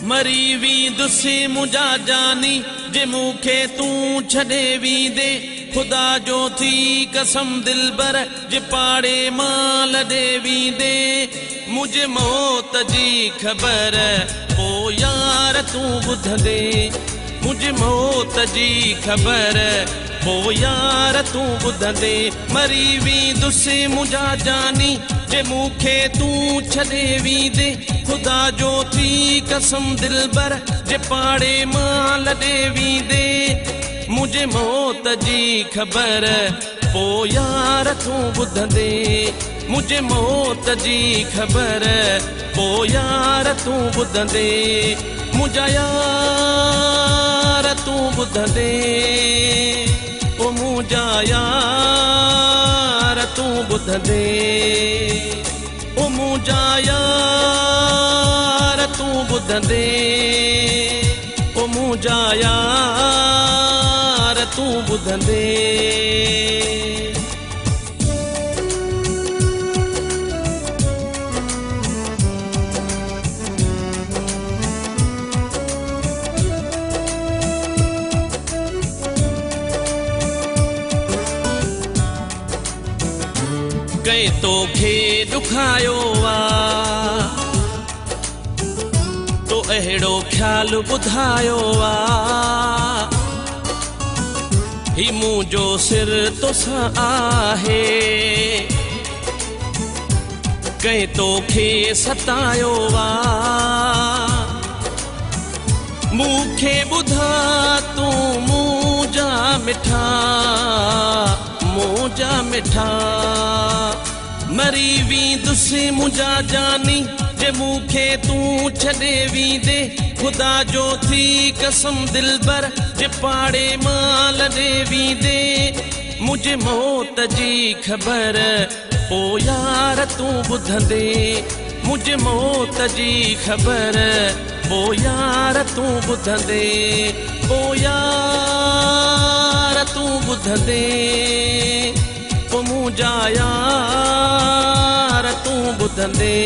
मरी वींदुसि मुंहिंजा जानी जे मूंखे तूं छॾे वींदे खुदा जो थी कसम दिलबर जे पाड़े मां लॾे वींदे मुंहिंजे मौत जी ख़बर पोइ यार तूं ॿुधंदे मुंहिंजे मौत जी ख़बर पोइ यार तूं ॿुधंदे मरी वींदुसि मुंहिंजा जानी जे मूंखे तूं छॾे वींदे खुदा जो थी कसम दिलबर जे पाड़े मां लॾे वींदे मुंहिंजे मौत जी ख़बर पोइ यार तूं ॿुधंदे मुंहिंजे मौत जी ख़बर पोइ यार तूं ॿुधंदे मुंहिंजा यार तूं ॿुधंदे ओ मुंहिंजा यार तूं ॿुधंदे ओ मुंहिंजा यार तूं ॿुधंदे ओ मुंहिंजा यार तूं ॿुधंदे कई तोखे ॾुखायो आ तो अहिड़ो ख़्यालु ॿुधायो आ ही मुंहिंजो सिर तोसां आहे कई तोखे सतायो आ मूंखे ॿुधा तूं मुंहिंजा मिठा मुंहिंजा मिठा मरी वींदुसि मुंहिंजा जानी जे मूंखे तूं छॾे वींदे खुदा जो थी कसम दिलबर जे पाड़े मां लॾे वींदे मुंहिंजे मौत जी ख़बर पोइ यार तूं ॿुधंदे मुंहिंजे मौत जी ख़बर पोइ यार तूं ॿुधंदे पोइ यार तूं ॿुधंदे ओ मुंहिंजा यार तूं ॿुधंदे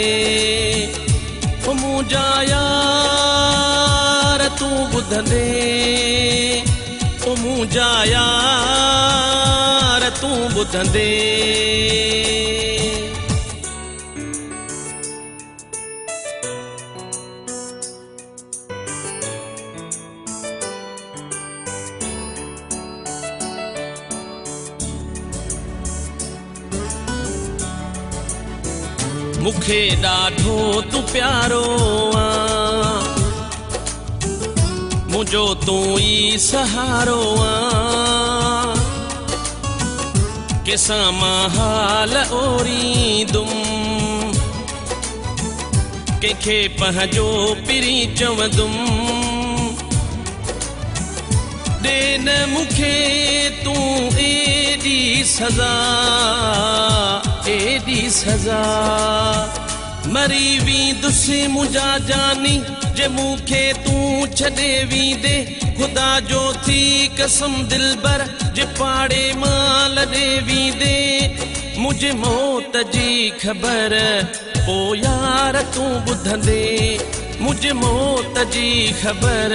ओ मुंहिंजा यार तूं ॿुधंदे ओ मुंहिंजा यार तूं ॿुधंदे मूंखे ॾाढो तूं प्यारो आ मुंहिंजो तूं ई सहारो आ कंहिंसां मां हाल ओरींदुमि कंहिंखे पंहिंजो पिरी चवंदुमि ॾे न मूंखे तूं एॾी सज़ा एॾी सज़ा मरी वींदुसि मुंहिंजा जानी जे मूंखे तूं छॾे वींदे खुदा जो थी कसम दिलबर जे पाड़े मां लॾे वींदे मुंहिंजे मौत जी ख़बर पोइ यार तूं ॿुधंदे मुंहिंजे मौत जी ख़बर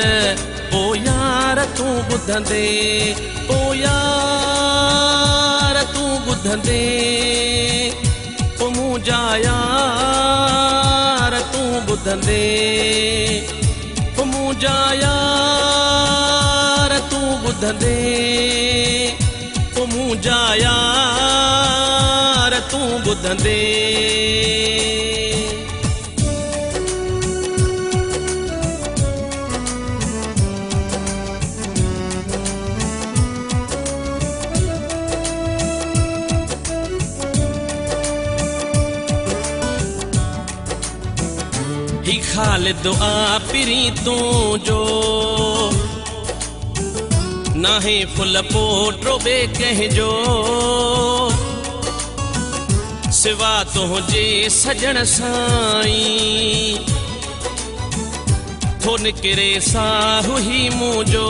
पोइ यार तूं ॿुधंदे पोइ यार तूं ॿुधंदे ओ मुंहिंजा यार तूं ॿुधंदे ओ मुंहिंजा यार तूं ॿुधंदे ओ मुंहिंजा यार तूं ॿुधंदे ही ख़ालिद आ पीरीतों जो नाहे फुल पोटो बे कहजो सिवा तुंहिंजे सजण साईं थो निकिरे साहु ही मुंहिंजो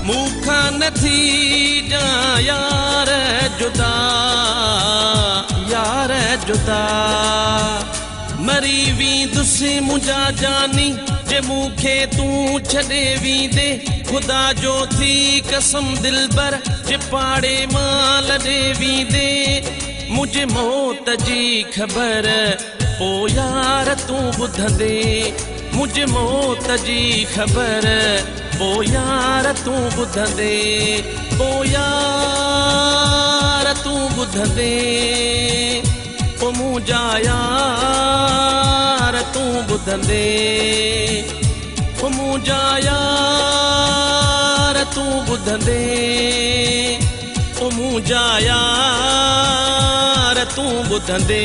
मूंखां नथी जा यार जुदा यार जुदा मरी वींदुसि ॾुसी मुंहिंजा जानी जे मूंखे तूं छॾे वींदे ख़ुदा जो थी कसम दिलबर जे पाड़े मां लॾे वींदे मुंहिंजे मौत जी ख़बर पोइ यार तूं ॿुधंदे मुंहिंजे मौत जी ख़बर पोइ यार तूं ॿुधंदे पोइ यार तूं ॿुधंदे पोइ मुंहिंजा यार तूं ॿुधंदे पोइ मुंहिंजा यार तूं ॿुधंदे पोइ मुंहिंजा यार तूं ॿुधंदे